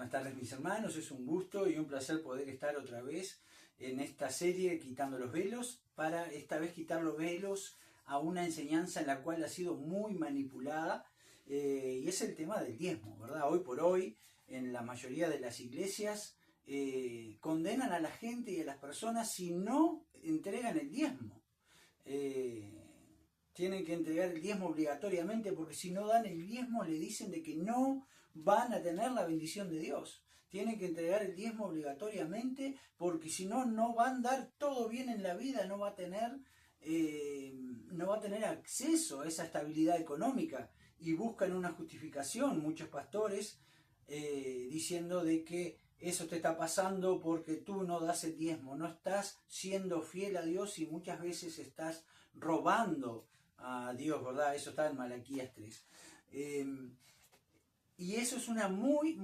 Buenas tardes mis hermanos, es un gusto y un placer poder estar otra vez en esta serie Quitando los Velos, para esta vez quitar los velos a una enseñanza en la cual ha sido muy manipulada y es el tema del diezmo, ¿verdad? Hoy por hoy en la mayoría de las iglesias condenan a la gente y a las personas si no entregan el diezmo. Tienen que entregar el diezmo obligatoriamente, porque si no dan el diezmo le dicen de que no van a tener la bendición de Dios. Tienen que entregar el diezmo obligatoriamente, porque si no, no va a andar todo bien en la vida, no va a tener acceso a esa estabilidad económica. Y buscan una justificación, muchos pastores, diciendo de que eso te está pasando porque tú no das el diezmo, no estás siendo fiel a Dios y muchas veces estás robando a Dios, ¿verdad? Eso está en Malaquías 3. Y eso es una muy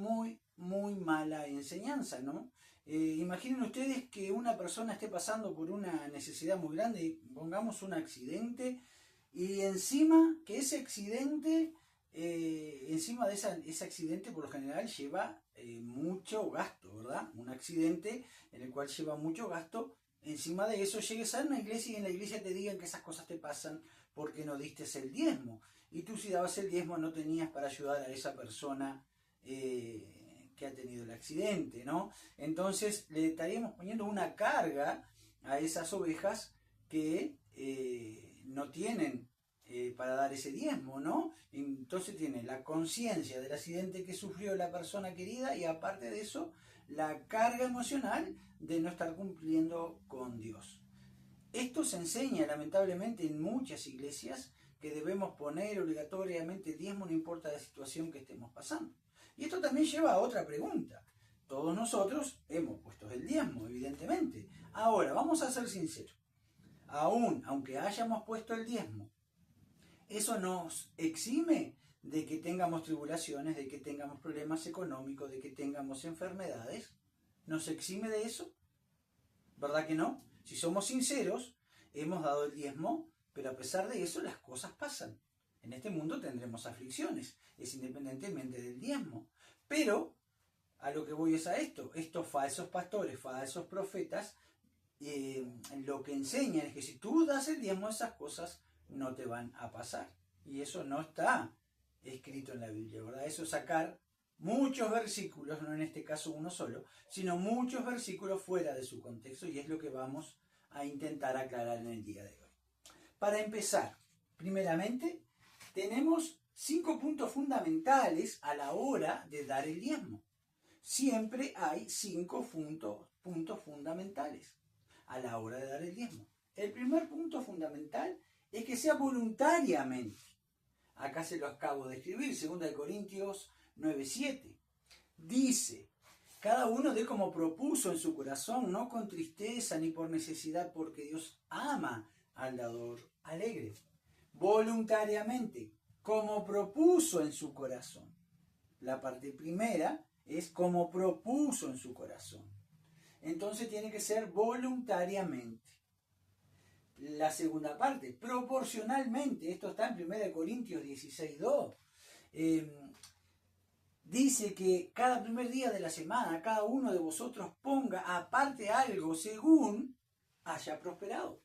mala enseñanza, ¿no? Imaginen ustedes que una persona esté pasando por una necesidad muy grande, pongamos un accidente, y encima que ese accidente, encima de ese accidente por lo general lleva mucho gasto, ¿verdad? Un accidente en el cual lleva mucho gasto. Encima de eso llegues a una iglesia y en la iglesia te digan que esas cosas te pasan porque no diste el diezmo. Y tú, si dabas el diezmo, no tenías para ayudar a esa persona que ha tenido el accidente, ¿no? Entonces le estaríamos poniendo una carga a esas ovejas que no tienen para dar ese diezmo, ¿no? Entonces tiene la conciencia del accidente que sufrió la persona querida y aparte de eso, la carga emocional de no estar cumpliendo con Dios. Esto se enseña lamentablemente en muchas iglesias, que debemos poner obligatoriamente el diezmo, no importa la situación que estemos pasando. Y esto también lleva a otra pregunta. Todos nosotros hemos puesto el diezmo, evidentemente. Ahora, vamos a ser sinceros. Aunque hayamos puesto el diezmo, ¿eso nos exime de que tengamos tribulaciones, de que tengamos problemas económicos, de que tengamos enfermedades? ¿Nos exime de eso? ¿Verdad que no? Si somos sinceros, hemos dado el diezmo, pero a pesar de eso las cosas pasan. En este mundo tendremos aflicciones, es independientemente del diezmo. Pero a lo que voy es a esto. Estos falsos pastores, falsos profetas, lo que enseñan es que si tú das el diezmo, esas cosas no te van a pasar. Y eso no está escrito en la Biblia, ¿verdad? Eso es sacar muchos versículos, no en este caso uno solo, sino muchos versículos fuera de su contexto, y es lo que vamos a intentar aclarar en el día de hoy. Para empezar, primeramente, tenemos 5 puntos fundamentales a la hora de dar el diezmo. Siempre hay 5 puntos fundamentales a la hora de dar el diezmo. El primer punto fundamental es que sea voluntariamente. Acá se lo acabo de escribir, 2 Corintios 9:7. Dice: cada uno dé como propuso en su corazón, no con tristeza ni por necesidad, porque Dios ama al dador alegre. Voluntariamente, como propuso en su corazón. La parte primera es como propuso en su corazón. Entonces tiene que ser voluntariamente. La segunda parte, proporcionalmente. Esto está en 1 Corintios 16:2. Dice que cada primer día de la semana, cada uno de vosotros ponga aparte algo según haya prosperado.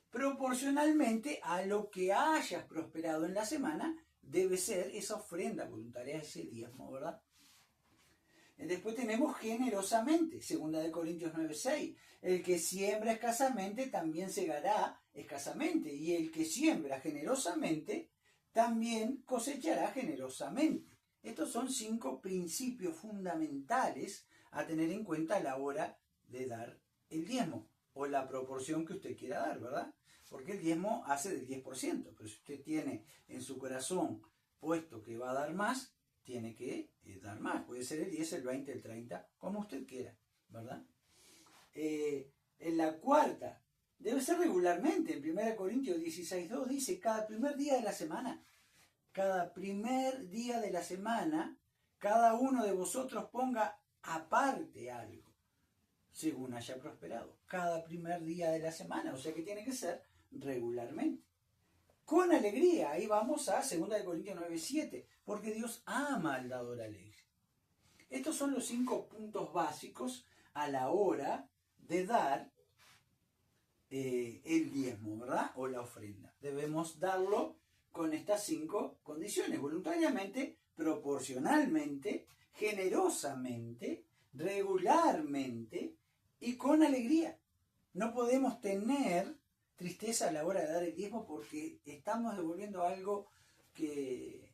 Proporcionalmente a lo que hayas prosperado en la semana, debe ser esa ofrenda voluntaria, ese diezmo, ¿verdad? Después tenemos generosamente, 2 Corintios 9:6. El que siembra escasamente también segará escasamente, y el que siembra generosamente también cosechará generosamente. Estos son 5 principios fundamentales a tener en cuenta a la hora de dar el diezmo, o la proporción que usted quiera dar, ¿verdad? Porque el diezmo hace del 10%, pero si usted tiene en su corazón puesto que va a dar más, tiene que dar más. Puede ser el 10, el 20, el 30, como usted quiera, ¿verdad? En la cuarta, debe ser regularmente. En 1 Corintios 16:2 dice: cada primer día de la semana, cada uno de vosotros ponga aparte algo, según haya prosperado. Cada primer día de la semana, o sea que tiene que ser regularmente. Con alegría, ahí vamos a 2 Corintios 9:7, porque Dios ama al dador alegre. Estos son los 5 puntos básicos a la hora de dar el diezmo, ¿verdad? O la ofrenda. Debemos darlo con estas 5 condiciones: voluntariamente, proporcionalmente, generosamente, regularmente y con alegría. No podemos tener tristeza a la hora de dar el diezmo porque estamos devolviendo algo que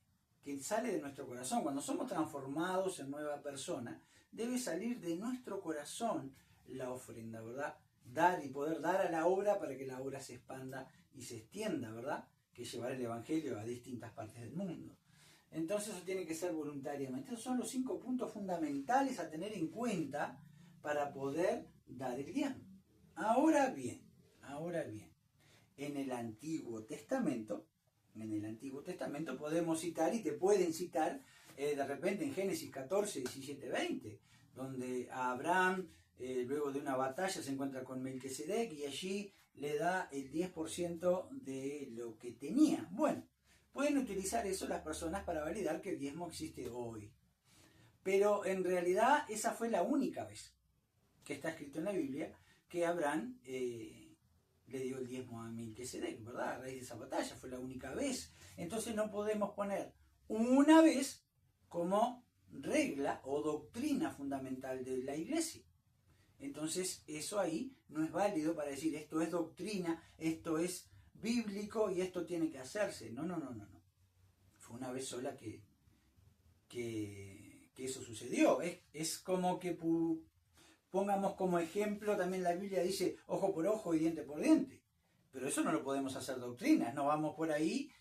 sale de nuestro corazón. Cuando somos transformados en nueva persona, debe salir de nuestro corazón la ofrenda, ¿verdad? Dar y poder dar a la obra para que la obra se expanda y se extienda, ¿verdad? Que llevar el Evangelio a distintas partes del mundo. Entonces eso tiene que ser voluntariamente. Esos son los 5 puntos fundamentales a tener en cuenta para poder dar el diezmo. Ahora bien, en el Antiguo Testamento podemos citar, y te pueden citar de repente en Génesis 14, 17, 20, donde Abraham, luego de una batalla, se encuentra con Melquisedec y allí le da el 10% de lo que tenía. Bueno, pueden utilizar eso las personas para validar que el diezmo existe hoy. Pero en realidad esa fue la única vez que está escrito en la Biblia que Abraham le dio el diezmo a Melquisedec, ¿verdad? A raíz de esa batalla, fue la única vez. Entonces no podemos poner una vez como regla o doctrina fundamental de la iglesia. Entonces eso ahí no es válido para decir esto es doctrina, esto es bíblico y esto tiene que hacerse. No. Fue una vez sola que eso sucedió. Es como que pongamos como ejemplo, también la Biblia dice ojo por ojo y diente por diente. Pero eso no lo podemos hacer doctrinas, no vamos por ahí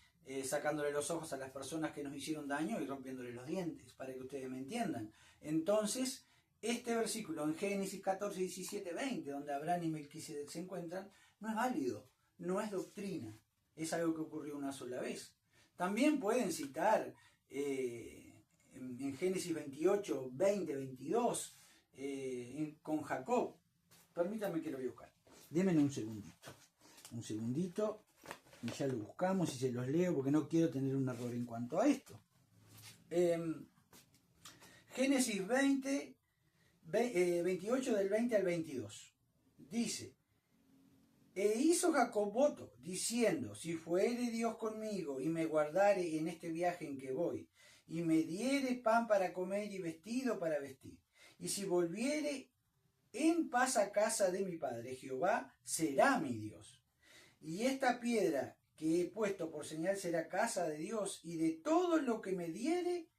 sacándole los ojos a las personas que nos hicieron daño y rompiéndole los dientes, para que ustedes me entiendan. Entonces, este versículo en Génesis 14, 17, 20, donde Abraham y Melquisedec se encuentran, no es válido, no es doctrina, es algo que ocurrió una sola vez. También pueden citar en Génesis 28, 20, 22, con Jacob. Permítanme que lo voy a buscar. Denme un segundito y ya lo buscamos y se los leo porque no quiero tener un error en cuanto a esto. Génesis 28 del 20 al 22 dice: e hizo Jacob voto diciendo: si fuere Dios conmigo y me guardare en este viaje en que voy, y me diere pan para comer y vestido para vestir, y si volviere en paz a casa de mi padre, Jehová será mi Dios. Y esta piedra que he puesto por señal será casa de Dios, y de todo lo que me diere,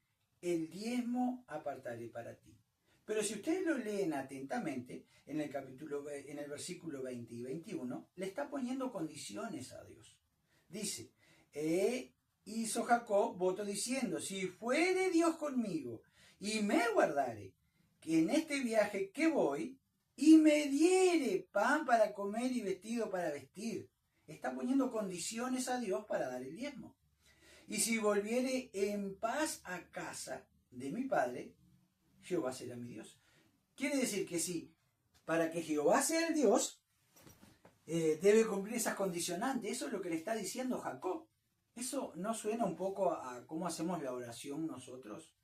el diezmo apartaré para ti. Pero si ustedes lo leen atentamente, en el versículo 20 y 21, le está poniendo condiciones a Dios. Dice: hizo Jacob voto diciendo: si fuere Dios conmigo y me guardare que en este viaje que voy, y me diere pan para comer y vestido para vestir. Está poniendo condiciones a Dios para dar el diezmo. Y si volviere en paz a casa de mi padre, Jehová será mi Dios. Quiere decir que sí, para que Jehová sea el Dios, debe cumplir esas condicionantes. Eso es lo que le está diciendo Jacob. ¿Eso no suena un poco a cómo hacemos la oración nosotros?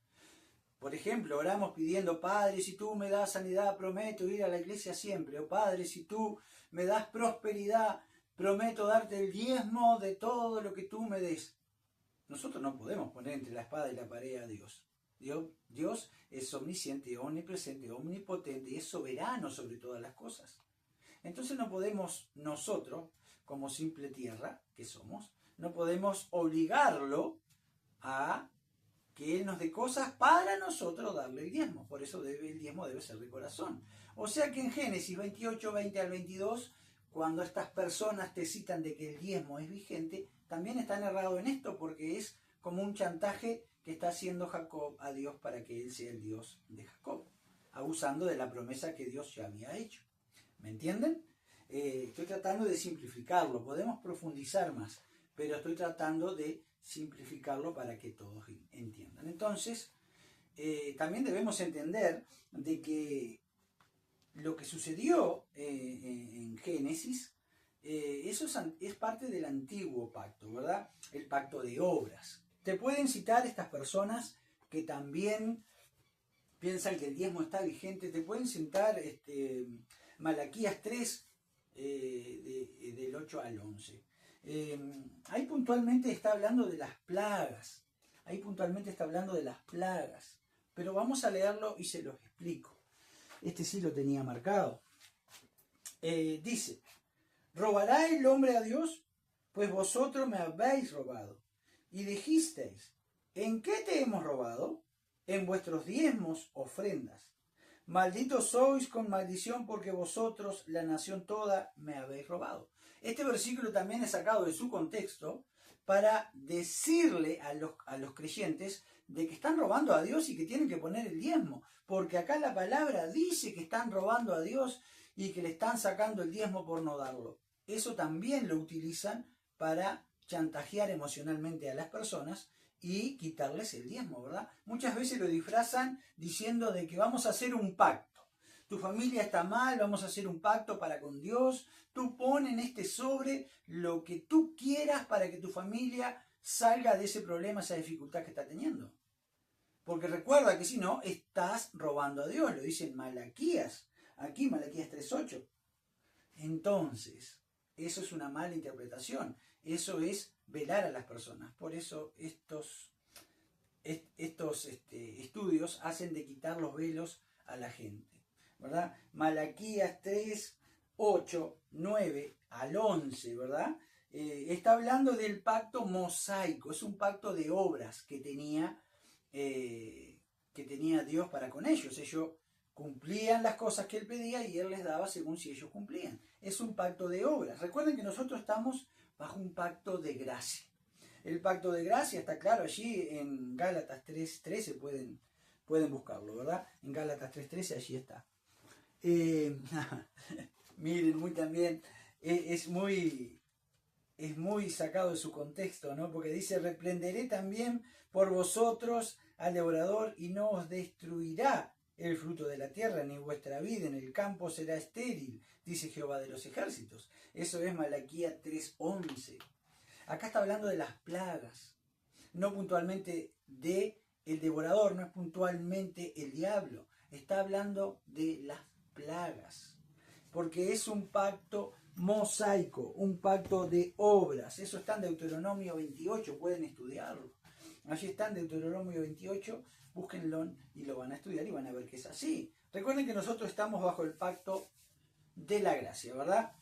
Por ejemplo, oramos pidiendo: Padre, si tú me das sanidad, prometo ir a la iglesia siempre. O Padre, si tú me das prosperidad, prometo darte el diezmo de todo lo que tú me des. Nosotros no podemos poner entre la espada y la pared a Dios. Dios es omnisciente, omnipresente, omnipotente y es soberano sobre todas las cosas. Entonces no podemos nosotros, como simple tierra que somos, no podemos obligarlo a que Él nos dé cosas para nosotros darle el diezmo. Por eso el diezmo debe ser de corazón. O sea que en Génesis 28, 20 al 22, cuando estas personas te citan de que el diezmo es vigente, también están errados en esto, porque es como un chantaje que está haciendo Jacob a Dios para que Él sea el Dios de Jacob, abusando de la promesa que Dios ya había hecho. ¿Me entienden? Estoy tratando de simplificarlo. Podemos profundizar más, pero estoy tratando de simplificarlo para que todos entiendan. Entonces, también debemos entender de que lo que sucedió en Génesis, eso es parte del antiguo pacto, ¿verdad? El pacto de obras. Te pueden citar estas personas que también piensan que el diezmo está vigente, te pueden sentar Malaquías 3, del 8 al 11. Ahí puntualmente está hablando de las plagas. Ahí puntualmente está hablando de las plagas. Pero vamos a leerlo y se los explico. Este sí lo tenía marcado. Dice, ¿robará el hombre a Dios? Pues vosotros me habéis robado. Y dijisteis, ¿en qué te hemos robado? En vuestros diezmos, ofrendas. Malditos sois con maldición porque vosotros, la nación toda, me habéis robado. Este versículo también es sacado de su contexto para decirle a los creyentes de que están robando a Dios y que tienen que poner el diezmo. Porque acá la palabra dice que están robando a Dios y que le están sacando el diezmo por no darlo. Eso también lo utilizan para chantajear emocionalmente a las personas y quitarles el diezmo, ¿verdad? Muchas veces lo disfrazan diciendo de que vamos a hacer un pacto. Tu familia está mal, vamos a hacer un pacto para con Dios. Tú pon en este sobre lo que tú quieras para que tu familia salga de ese problema, esa dificultad que está teniendo. Porque recuerda que si no, estás robando a Dios, lo dice en Malaquías. Aquí, Malaquías 3:8. Entonces, eso es una mala interpretación. Eso es velar a las personas. Por eso estos estudios hacen de quitar los velos a la gente, ¿verdad? Malaquías 3, 8, 9 al 11, ¿verdad? Está hablando del pacto mosaico. Es un pacto de obras que tenía Dios para con ellos. Ellos cumplían las cosas que Él pedía y Él les daba según si ellos cumplían. Es un pacto de obras. Recuerden que nosotros estamos bajo un pacto de gracia. El pacto de gracia está claro allí en Gálatas 3:13, pueden buscarlo, ¿verdad? En Gálatas 3:13 allí está. Miren, es muy sacado de su contexto, ¿no? Porque dice, reprenderé también por vosotros al devorador y no os destruirá el fruto de la tierra, ni vuestra vida en el campo será estéril, dice Jehová de los ejércitos. Eso es Malaquías 3:11. Acá está hablando de las plagas, no puntualmente de el devorador, no es puntualmente el diablo. Está hablando de las plagas, porque es un pacto mosaico, un pacto de obras. Eso está en Deuteronomio 28, pueden estudiarlo. Allí está en Deuteronomio 28, búsquenlo y lo van a estudiar y van a ver que es así. Recuerden que nosotros estamos bajo el pacto de la gracia, ¿verdad?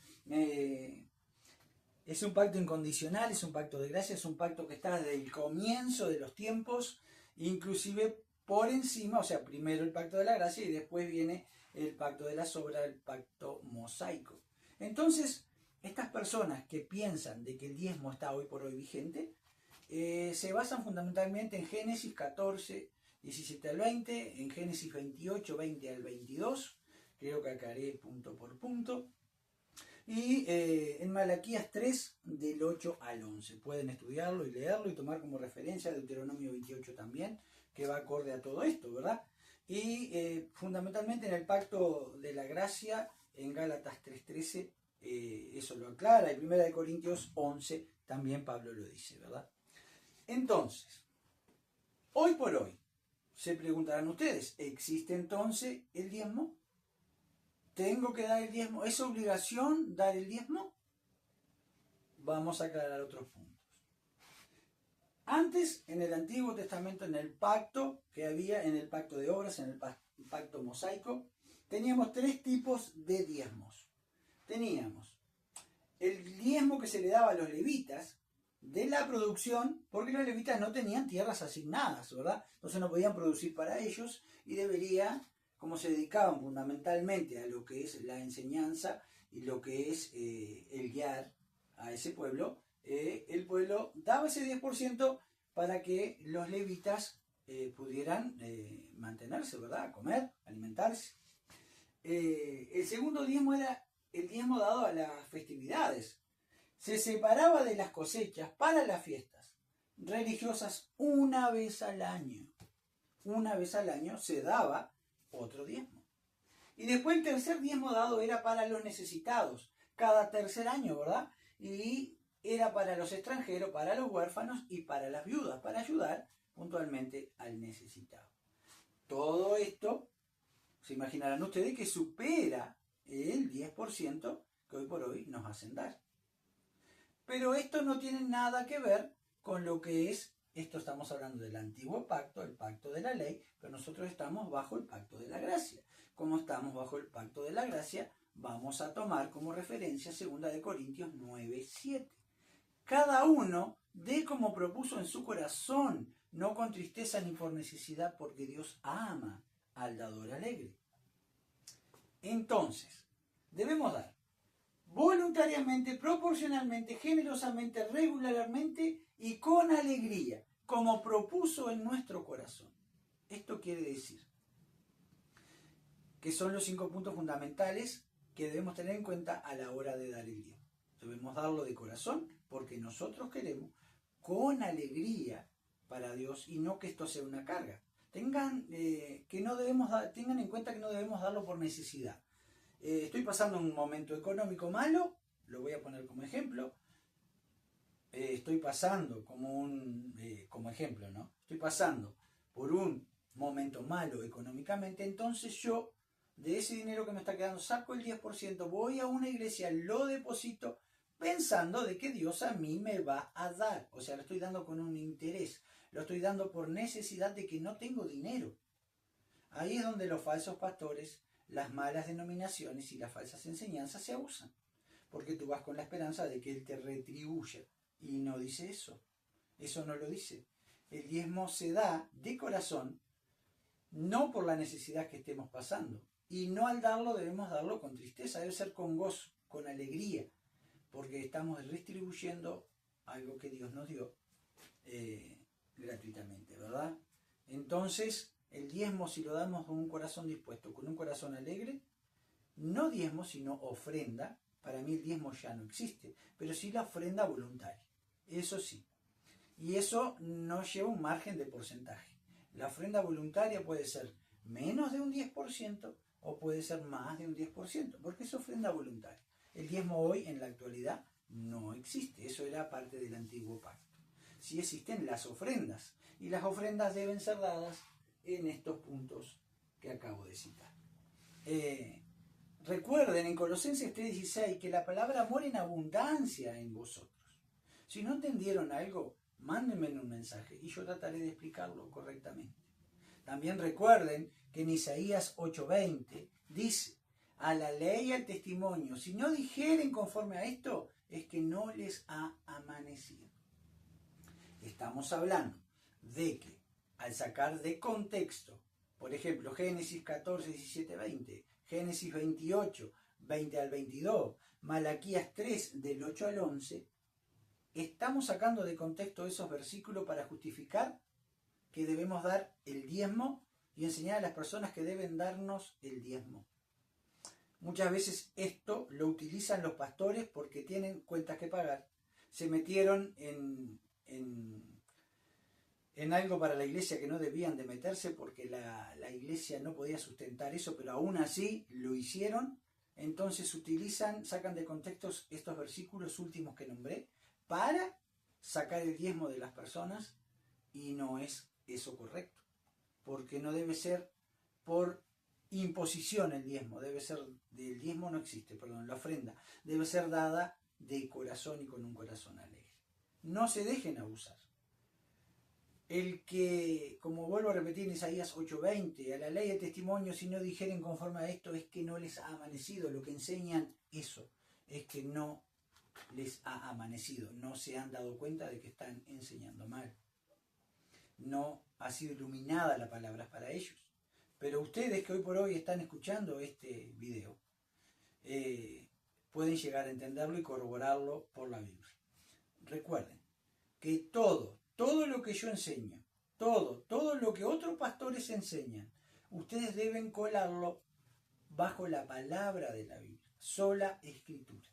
Es un pacto incondicional, es un pacto de gracia, es un pacto que está desde el comienzo de los tiempos, inclusive por encima, o sea, primero el pacto de la gracia y después viene el pacto de las obras, el pacto mosaico. Entonces, estas personas que piensan de que el diezmo está hoy por hoy vigente, se basan fundamentalmente en Génesis 14, 17 al 20, en Génesis 28, 20 al 22, creo que acá haré punto por punto, y en Malaquías 3, del 8 al 11. Pueden estudiarlo y leerlo y tomar como referencia Deuteronomio 28 también, que va acorde a todo esto, ¿verdad? Y fundamentalmente en el pacto de la gracia, en Gálatas 3:13, eso lo aclara, y 1 Corintios 11 también Pablo lo dice, ¿verdad? Entonces, hoy por hoy, se preguntarán ustedes, ¿existe entonces el diezmo? ¿Tengo que dar el diezmo? ¿Es obligación dar el diezmo? Vamos a aclarar otros puntos. Antes, en el Antiguo Testamento, en el pacto que había, en el pacto de obras, en el pacto mosaico, teníamos 3 tipos de diezmos. Teníamos el diezmo que se le daba a los levitas de la producción, porque los levitas no tenían tierras asignadas, ¿verdad? Entonces no podían producir para ellos y como se dedicaban fundamentalmente a lo que es la enseñanza y lo que es el guiar a ese pueblo, el pueblo daba ese 10% para que los levitas pudieran mantenerse, ¿verdad? Comer, alimentarse. El segundo diezmo era el diezmo dado a las festividades. Se separaba de las cosechas para las fiestas religiosas una vez al año. Una vez al año se daba otro diezmo. Y después el tercer diezmo dado era para los necesitados, cada tercer año, ¿verdad? Y era para los extranjeros, para los huérfanos y para las viudas, para ayudar puntualmente al necesitado. todo esto, se imaginarán ustedes que supera el 10% que hoy por hoy nos hacen dar. Pero esto no tiene nada que ver con lo que es, esto estamos hablando del antiguo pacto, el pacto de la ley, pero nosotros estamos bajo el pacto de la gracia. Como estamos bajo el pacto de la gracia, vamos a tomar como referencia 2 Corintios 9:7. Cada uno dé como propuso en su corazón, no con tristeza ni por necesidad, porque Dios ama al dador alegre. Entonces, debemos dar voluntariamente, proporcionalmente, generosamente, regularmente y con alegría, como propuso en nuestro corazón. Esto quiere decir que son los 5 puntos fundamentales que debemos tener en cuenta a la hora de dar el diezmo. Debemos darlo de corazón porque nosotros queremos con alegría para Dios y no que esto sea una carga. Tengan en cuenta que no debemos darlo por necesidad. Estoy pasando un momento económico malo, lo voy a poner como ejemplo. Estoy pasando como ejemplo, ¿no? Estoy pasando por un momento malo económicamente, entonces yo de ese dinero que me está quedando saco el 10%, voy a una iglesia, lo deposito pensando de que Dios a mí me va a dar. O sea, lo estoy dando con un interés, lo estoy dando por necesidad de que no tengo dinero. Ahí es donde los falsos pastores, las malas denominaciones y las falsas enseñanzas se abusan. Porque tú vas con la esperanza de que Él te retribuya. Y no dice eso. Eso no lo dice. El diezmo se da de corazón, no por la necesidad que estemos pasando. Y no al darlo debemos darlo con tristeza, debe ser con gozo, con alegría, porque estamos distribuyendo algo que Dios nos dio gratuitamente, ¿verdad? Entonces, el diezmo, si lo damos con un corazón dispuesto, con un corazón alegre, no diezmo, sino ofrenda. Para mí el diezmo ya no existe, pero sí la ofrenda voluntaria. Eso sí. Y eso no lleva un margen de porcentaje. La ofrenda voluntaria puede ser menos de un 10% o puede ser más de un 10%, porque es ofrenda voluntaria. El diezmo hoy, en la actualidad, no existe. Eso era parte del antiguo pacto. Sí existen las ofrendas, y las ofrendas deben ser dadas en estos puntos que acabo de citar. Recuerden en Colosenses 3:16 que la palabra mora en abundancia en vosotros. Si no entendieron algo, mándenme un mensaje y yo trataré de explicarlo correctamente. También recuerden que en Isaías 8:20 dice: a la ley y al testimonio, si no dijeren conforme a esto, es que no les ha amanecido. Estamos hablando de que al sacar de contexto, por ejemplo, Génesis 14, 17, 20, Génesis 28, 20 al 22, Malaquías 3, del 8 al 11, estamos sacando de contexto esos versículos para justificar que debemos dar el diezmo y enseñar a las personas que deben darnos el diezmo. Muchas veces esto lo utilizan los pastores porque tienen cuentas que pagar. Se metieron en algo para la iglesia que no debían de meterse porque la iglesia no podía sustentar eso, pero aún así lo hicieron. Entonces sacan de contexto estos versículos últimos que nombré para sacar el diezmo de las personas, y no es eso correcto, porque no debe ser por imposición el diezmo, la ofrenda debe ser dada de corazón y con un corazón alegre. No se dejen abusar. El que, como vuelvo a repetir en Isaías 8:20, a la ley de testimonio, si no dijeren conforme a esto, es que no les ha amanecido. Lo que enseñan eso es que no les ha amanecido, no se han dado cuenta de que están enseñando mal. No ha sido iluminada la palabra para ellos. Pero ustedes que hoy por hoy están escuchando este video, pueden llegar a entenderlo y corroborarlo por la Biblia. Recuerden que todo lo que yo enseño, todo lo que otros pastores enseñan, ustedes deben colarlo bajo la palabra de la Biblia, sola escritura.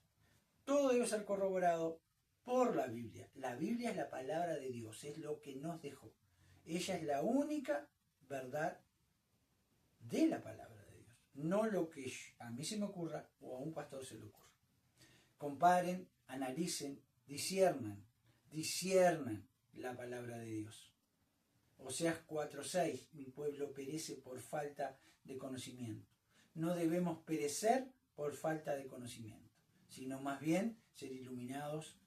Todo debe ser corroborado por la Biblia. La Biblia es la palabra de Dios, es lo que nos dejó. Ella es la única verdad de la palabra de Dios, no lo que a mí se me ocurra o a un pastor se le ocurra. Comparen, analicen, disciernan la palabra de Dios. Oseas 4:6, mi pueblo perece por falta de conocimiento. No debemos perecer por falta de conocimiento, sino más bien ser iluminados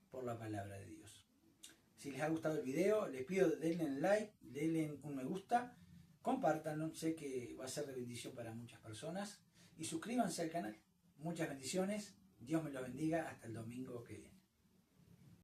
por la palabra de Dios. Si les ha gustado el video, les pido denle like, denle un me gusta, compártanlo, sé que va a ser de bendición para muchas personas, y suscríbanse al canal. Muchas bendiciones, Dios me los bendiga, hasta el domingo que viene.